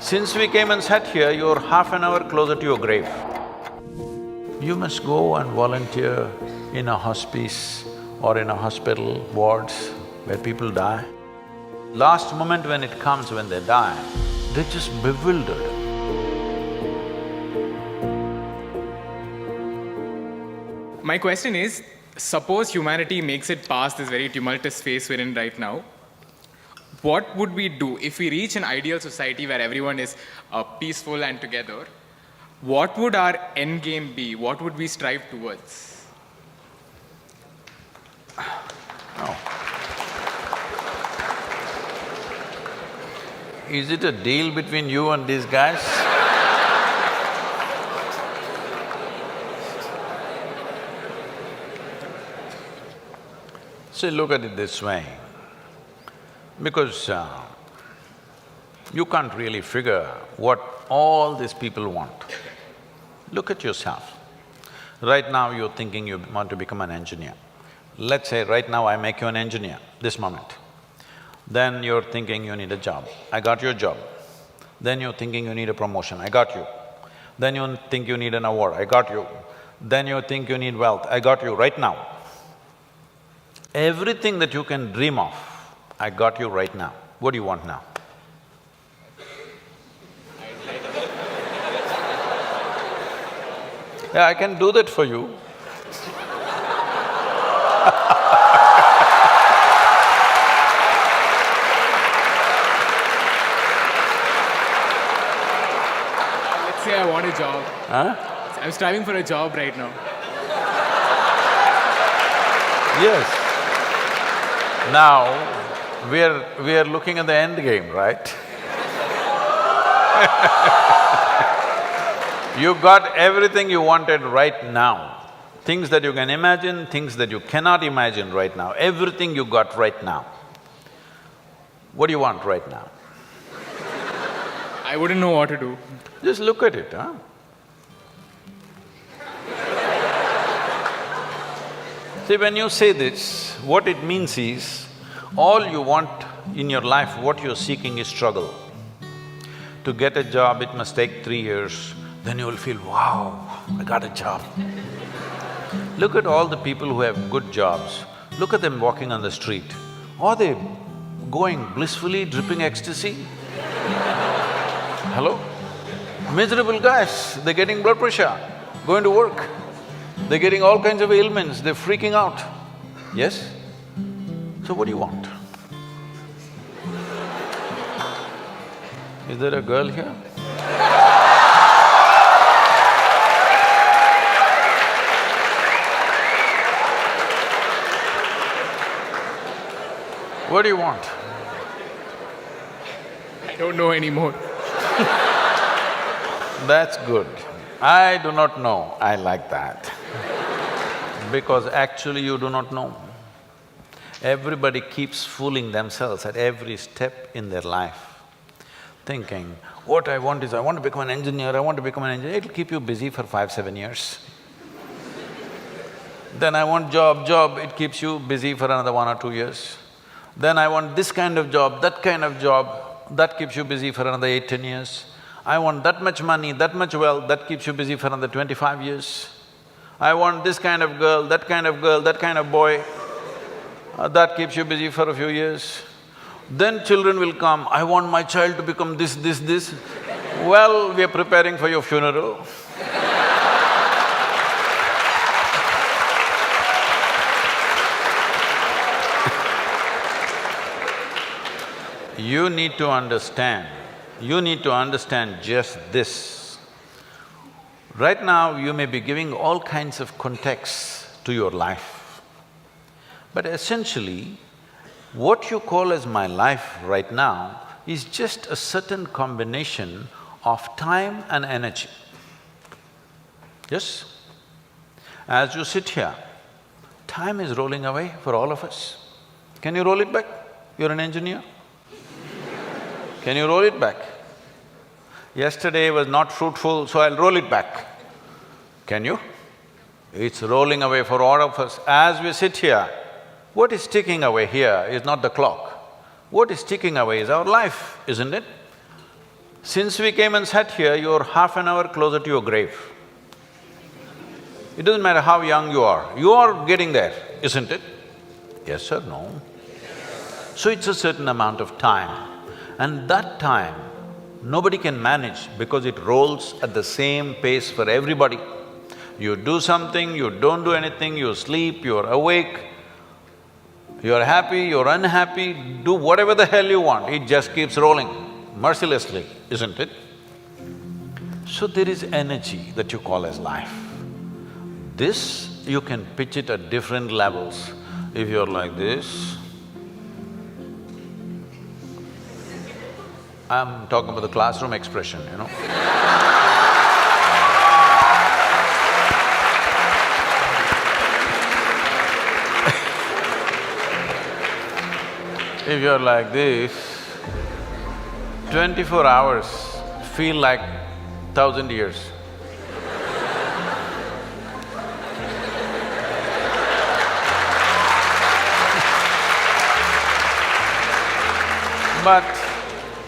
Since we came and sat here, you're half an hour closer to your grave. You must go and volunteer in a hospice or in a hospital wards where people die. Last moment when it comes, when they die, they're just bewildered. My question is, suppose humanity makes it past this very tumultuous phase we're in right now, what would we do if we reach an ideal society where everyone is peaceful and together? What would our end game be? What would we strive towards? No. Is it a deal between you and these guys? See, look at it this way, because you can't really figure what all these people want. Look at yourself. Right now you're thinking you want to become an engineer. Let's say right now I make you an engineer, this moment. Then you're thinking you need a job, I got your job. Then you're thinking you need a promotion, I got you. Then you think you need an award, I got you. Then you think you need wealth, I got you right now. Everything that you can dream of, I got you right now. What do you want now? Yeah, I can do that for you. Let's say I want a job. Huh? I'm striving for a job right now. Yes. Now, we're looking at the end game, right? You got everything you wanted right now. Things that you can imagine, things that you cannot imagine right now, everything you got right now. What do you want right now? I wouldn't know what to do. Just look at it, huh? See, when you say this, what it means is, all you want in your life, what you're seeking is struggle. To get a job, it must take 3 years, then you will feel, wow, I got a job. Look at all the people who have good jobs, look at them walking on the street. Are they going blissfully, dripping ecstasy? Hello? Miserable guys, they're getting blood pressure, going to work. They're getting all kinds of ailments, they're freaking out. Yes? So what do you want? Is there a girl here? What do you want? I don't know anymore. That's good. I do not know, I like that. Because actually you do not know. Everybody keeps fooling themselves at every step in their life, thinking, what I want is, I want to become an engineer, I want to become an engineer. It'll keep you busy for 5-7 years. Then I want job, it keeps you busy for another 1 or 2 years. Then I want this kind of job, that keeps you busy for another 8-10 years. I want that much money, that much wealth, that keeps you busy for another 25 years. I want this kind of girl, that kind of boy, that keeps you busy for a few years. Then children will come, I want my child to become this. Well, we are preparing for your funeral. You need to understand just this. Right now, you may be giving all kinds of contexts to your life. But essentially, what you call as my life right now is just a certain combination of time and energy. Yes? As you sit here, time is rolling away for all of us. Can you roll it back? You're an engineer. Can you roll it back? Yesterday was not fruitful, so I'll roll it back. Can you? It's rolling away for all of us. As we sit here, what is ticking away here is not the clock. What is ticking away is our life, isn't it? Since we came and sat here, you're half an hour closer to your grave. It doesn't matter how young you are getting there, isn't it? Yes or no? So it's a certain amount of time, and that time nobody can manage because it rolls at the same pace for everybody. You do something, you don't do anything, you sleep, you're awake, you're happy, you're unhappy, do whatever the hell you want, it just keeps rolling mercilessly, isn't it? So there is energy that you call as life. This, you can pitch it at different levels. If you're like this, I'm talking about the classroom expression, you know. If you're like this, 24 hours feel like 1,000 years. But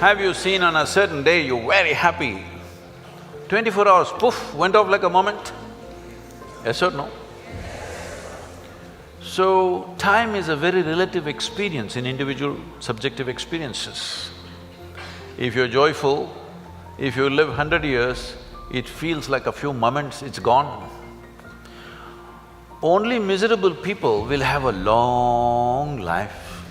have you seen on a certain day you're very happy, 24 hours, poof, went off like a moment? Yes or no? So, time is a very relative experience in individual subjective experiences. If you're joyful, if you live 100 years, it feels like a few moments, it's gone. Only miserable people will have a long life.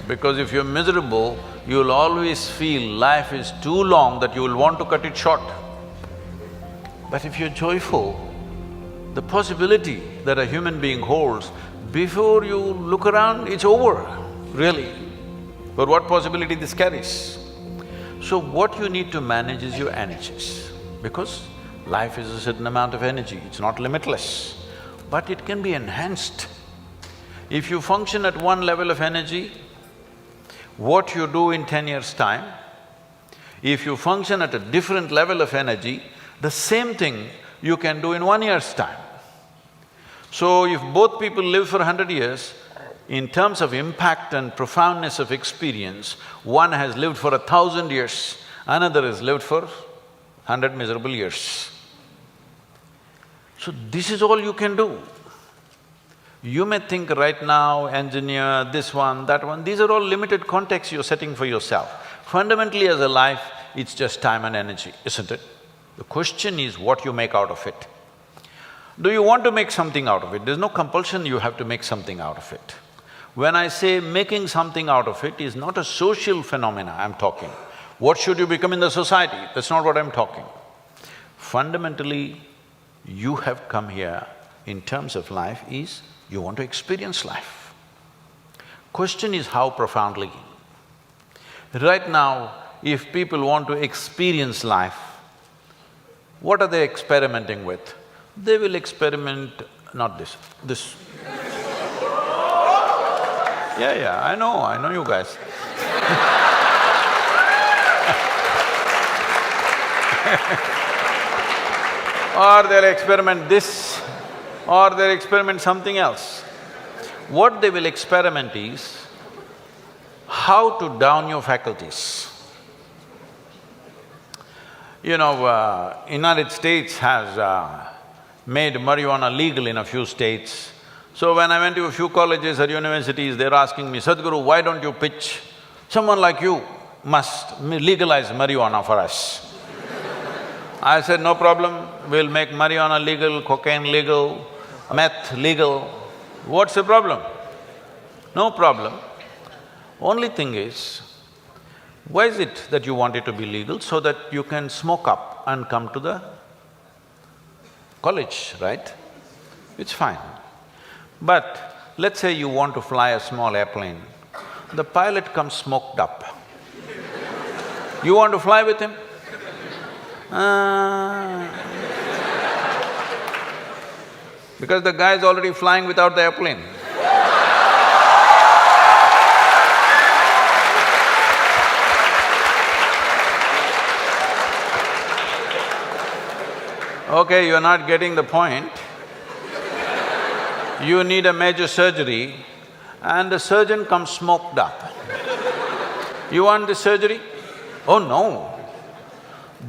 Because if you're miserable, you'll always feel life is too long that you will want to cut it short. But if you're joyful, the possibility that a human being holds, before you look around, it's over, really. But what possibility this carries? So what you need to manage is your energies, because life is a certain amount of energy, it's not limitless, but it can be enhanced. If you function at one level of energy, what you do in 10 years' time, if you function at a different level of energy, the same thing you can do in 1 year's time. So if both people live for 100 years, in terms of impact and profoundness of experience, one has lived for 1,000 years, another has lived for 100 miserable years. So this is all you can do. You may think right now, engineer, this one, that one, these are all limited contexts you're setting for yourself. Fundamentally as a life, it's just time and energy, isn't it? The question is what you make out of it. Do you want to make something out of it? There's no compulsion you have to make something out of it. When I say making something out of it is not a social phenomena I'm talking. What should you become in the society? That's not what I'm talking. Fundamentally, you have come here in terms of life is you want to experience life. Question is how profoundly. Right now, if people want to experience life, what are they experimenting with? They will experiment… not this, this. Yeah, I know you guys. Or they'll experiment this, or they'll experiment something else. What they will experiment is how to down your faculties. You know, United States has made marijuana legal in a few states. So when I went to a few colleges or universities, they're asking me, Sadhguru, why don't you pitch? Someone like you must legalize marijuana for us. I said, no problem, we'll make marijuana legal, cocaine legal, meth legal. What's the problem? No problem. Only thing is, why is it that you want it to be legal? So that you can smoke up and come to the college, right? It's fine. But let's say you want to fly a small airplane, the pilot comes smoked up. You want to fly with him? Because the guy is already flying without the airplane. Okay, you're not getting the point. You need a major surgery and the surgeon comes smoked up. You want this surgery? Oh no.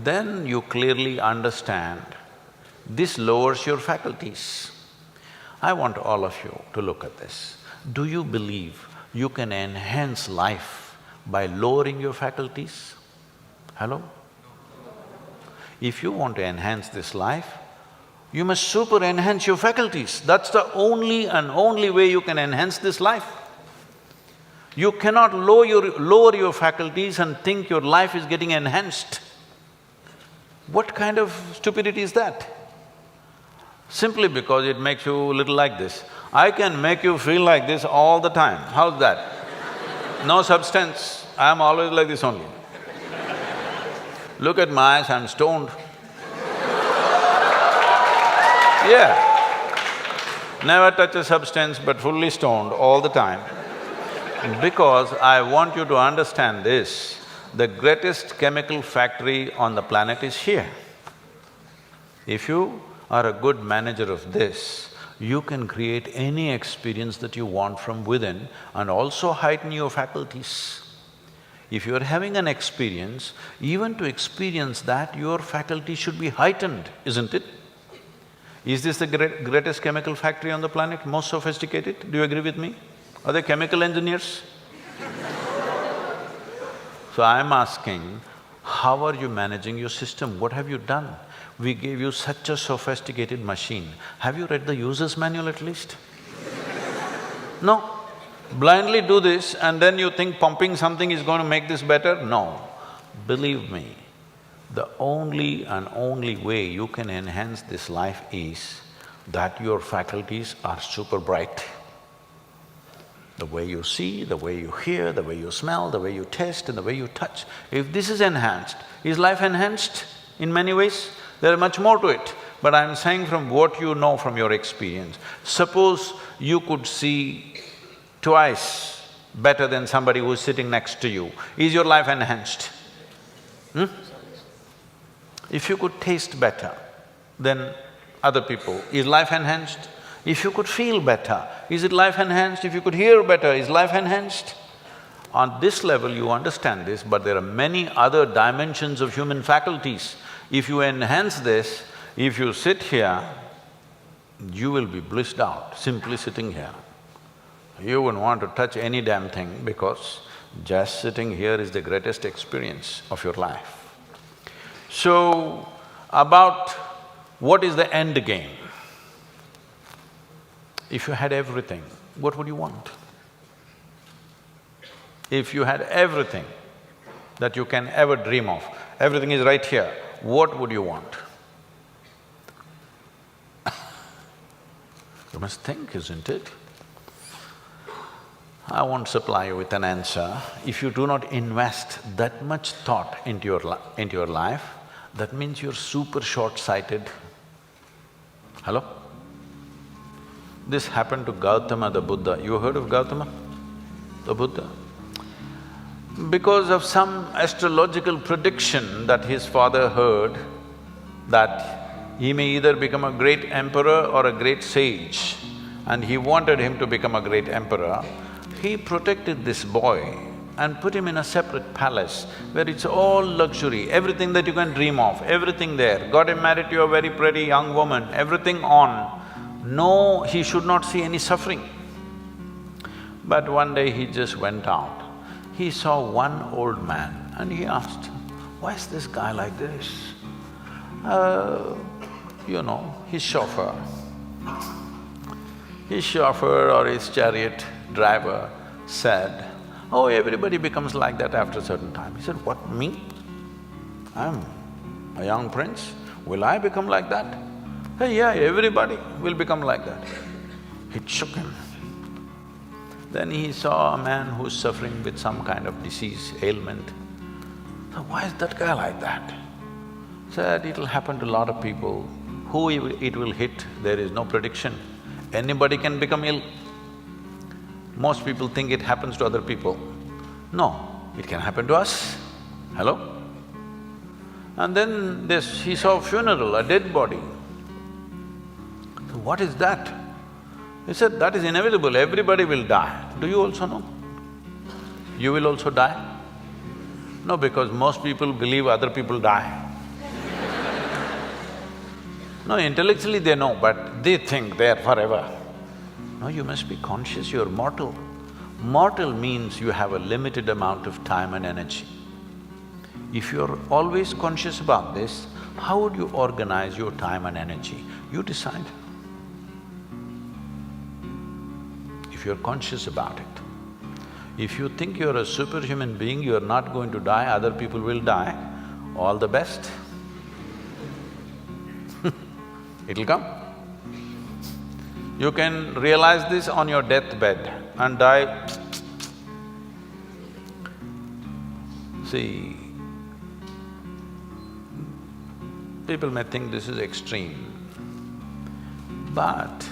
Then you clearly understand this lowers your faculties. I want all of you to look at this. Do you believe you can enhance life by lowering your faculties? Hello? If you want to enhance this life, you must super enhance your faculties. That's the only way you can enhance this life. You cannot lower your faculties and think your life is getting enhanced. What kind of stupidity is that? Simply because it makes you a little like this. I can make you feel like this all the time. How's that? No substance, I'm always like this only. Look at my eyes, I'm stoned. Yeah. Never touch a substance but fully stoned all the time. Because I want you to understand this, the greatest chemical factory on the planet is here. If you are a good manager of this, you can create any experience that you want from within and also heighten your faculties. If you are having an experience, even to experience that, your faculty should be heightened, isn't it? Is this the greatest chemical factory on the planet, most sophisticated? Do you agree with me? Are they chemical engineers? So I'm asking, how are you managing your system? What have you done? We gave you such a sophisticated machine. Have you read the user's manual at least? No. Blindly do this and then you think pumping something is going to make this better? No. Believe me, the only way you can enhance this life is that your faculties are super bright. The way you see, the way you hear, the way you smell, the way you taste and the way you touch. If this is enhanced, is life enhanced in many ways? There is much more to it, but I'm saying from what you know from your experience. Suppose you could see twice better than somebody who's sitting next to you, is your life enhanced? If you could taste better than other people, is life enhanced? If you could feel better, is it life enhanced? If you could hear better, is life enhanced? On this level you understand this, but there are many other dimensions of human faculties. If you enhance this, if you sit here, you will be blissed out simply sitting here. You wouldn't want to touch any damn thing because just sitting here is the greatest experience of your life. So, about what is the end game? If you had everything, what would you want? If you had everything that you can ever dream of, everything is right here, what would you want? You must think, isn't it? I won't supply you with an answer. If you do not invest that much thought into your life, that means you're super short-sighted. Hello? This happened to Gautama the Buddha. You heard of Gautama the Buddha? Because of some astrological prediction that his father heard, that he may either become a great emperor or a great sage, and he wanted him to become a great emperor, he protected this boy and put him in a separate palace where it's all luxury, everything that you can dream of, everything there. Got him married to a very pretty young woman, everything on. No, he should not see any suffering. But one day he just went out. He saw one old man and he asked, why is this guy like this? His chauffeur. His chauffeur or his chariot driver said, oh, everybody becomes like that after a certain time. He said, what, me? I'm a young prince, will I become like that? Hey, yeah, everybody will become like that. It shook him. Then he saw a man who's suffering with some kind of disease, ailment. So why is that guy like that? Said, it'll happen to a lot of people. Who it will hit, there is no prediction. Anybody can become ill. Most people think it happens to other people. No, it can happen to us. Hello? And then he saw a funeral, a dead body. So what is that? He said, that is inevitable, everybody will die. Do you also know? You will also die? No, because most people believe other people die. No, intellectually they know, but they think they're forever. No, you must be conscious, you're mortal. Mortal means you have a limited amount of time and energy. If you're always conscious about this, how would you organize your time and energy? You decide. If you're conscious about it. If you think you're a superhuman being, you're not going to die, other people will die, all the best. It'll come. You can realize this on your deathbed and die. See, people may think this is extreme, but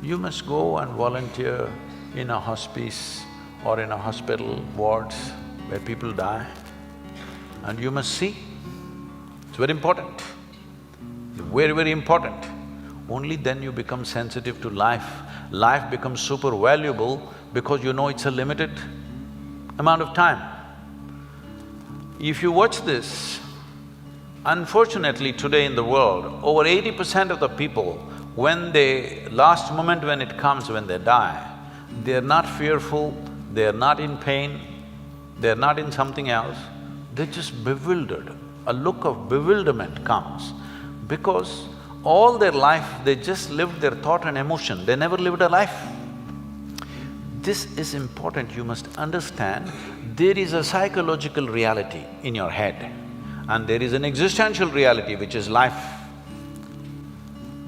you must go and volunteer in a hospice or in a hospital wards where people die, and you must see. It's very important, very, very important. Only then you become sensitive to life. Life becomes super valuable because you know it's a limited amount of time. If you watch this, unfortunately today in the world, over 80% of the people, when last moment when it comes, when they die, they're not fearful, they're not in pain, they're not in something else, they're just bewildered. A look of bewilderment comes because all their life they just lived their thought and emotion, they never lived a life. This is important, you must understand, there is a psychological reality in your head and there is an existential reality which is life.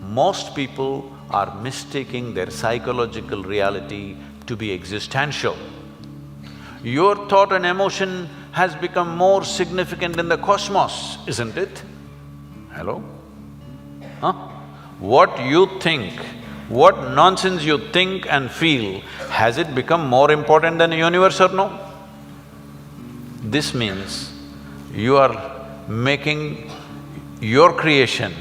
Most people are mistaking their psychological reality to be existential. Your thought and emotion has become more significant in the cosmos, isn't it? Hello? Huh? What you think, what nonsense you think and feel, has it become more important than the universe or no? This means you are making your creation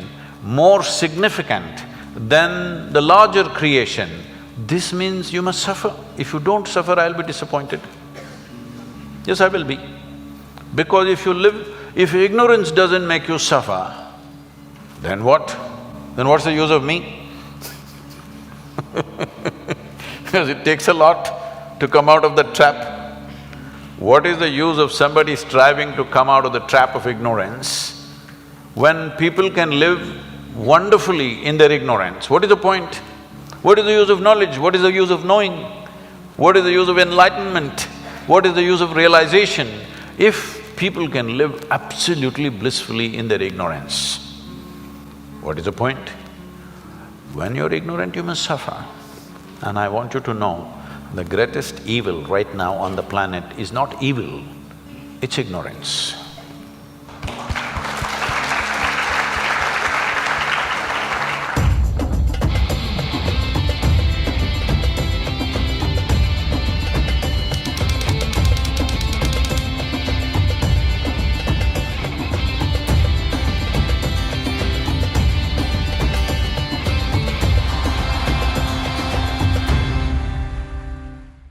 more significant than the larger creation. This means you must suffer. If you don't suffer, I'll be disappointed. Yes, I will be. Because if ignorance doesn't make you suffer, then what? Then what's the use of me? Because it takes a lot to come out of the trap. What is the use of somebody striving to come out of the trap of ignorance when people can live wonderfully in their ignorance? What is the point? What is the use of knowledge? What is the use of knowing? What is the use of enlightenment? What is the use of realization if people can live absolutely blissfully in their ignorance? What is the point? When you're ignorant, you must suffer. And I want you to know, the greatest evil right now on the planet is not evil, it's ignorance.